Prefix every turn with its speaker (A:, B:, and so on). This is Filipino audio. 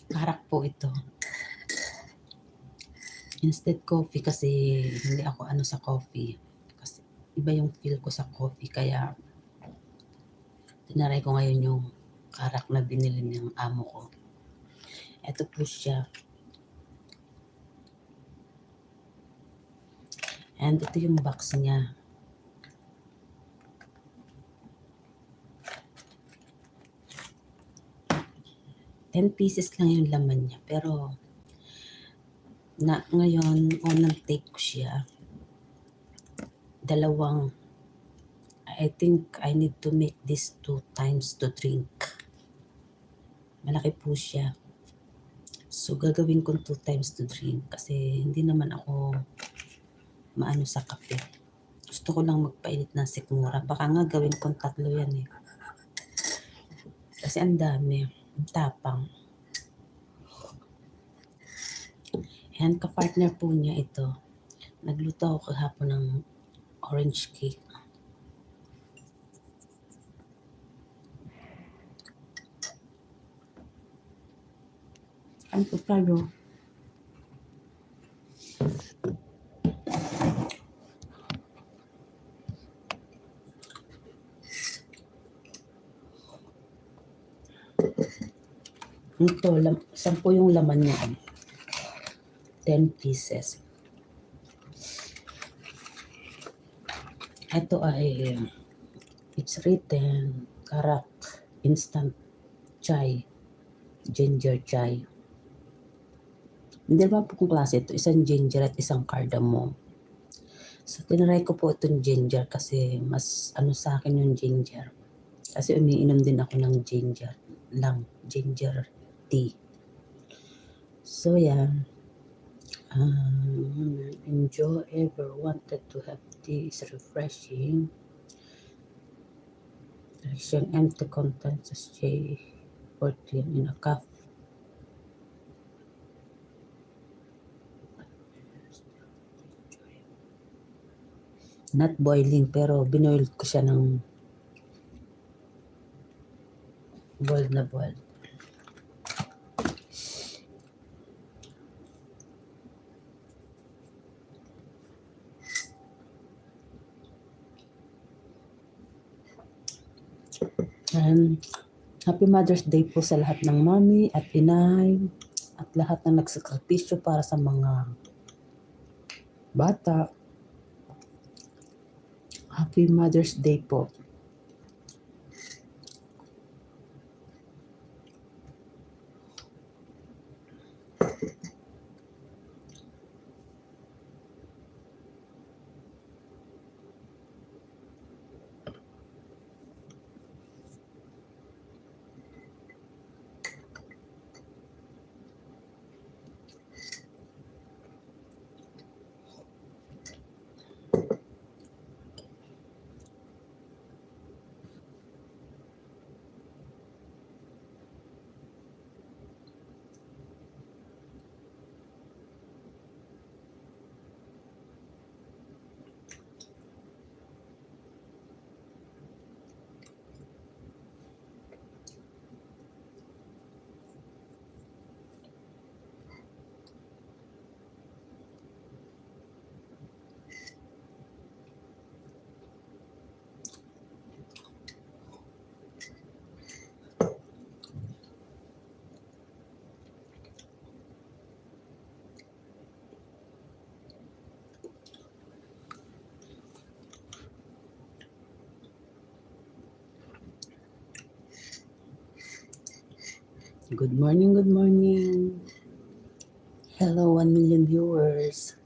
A: Karak po ito. Instant coffee kasi hindi ako ano sa coffee. Kasi iba yung feel ko sa coffee kaya tinaray ko ngayon yung karak na binili ng amo ko. Ito po siya. And ito yung box niya. $10 lang yung laman niya. Pero ngayon, unang take ko siya. I think I need to make this 2 times to drink. Malaki po siya. So, gagawin kong 2 times to drink kasi hindi naman ako maano sa kape. Gusto ko lang magpainit ng sikmura. Baka nga gawin kong 3 yan eh. Kasi ang dami. Ang tapang. And kapartner po niya ito. Nagluto ako kahapon ng orange cake. Ano po tayo? Ito, 10 yung laman niya. 10 pieces. Ito ay, it's written, Karak Instant Chai, Ginger Chai. Hindi naman po kung klase ito. Isang ginger at isang cardamom. So, tinaray ko po itong ginger kasi mas ano sa akin yung ginger. Kasi umiinom din ako ng ginger tea. So, yan. Enjoy ever wanted to have tea is refreshing. There's an empty contents as J14 in a cup. Not boiling pero binoil ko siya ng boiled na boiled. And Happy Mother's Day po sa lahat ng mami at inay at lahat ng nagsakripisyo para sa mga bata. Happy Mother's Day po. Good morning, good morning. Hello, 1 million viewers.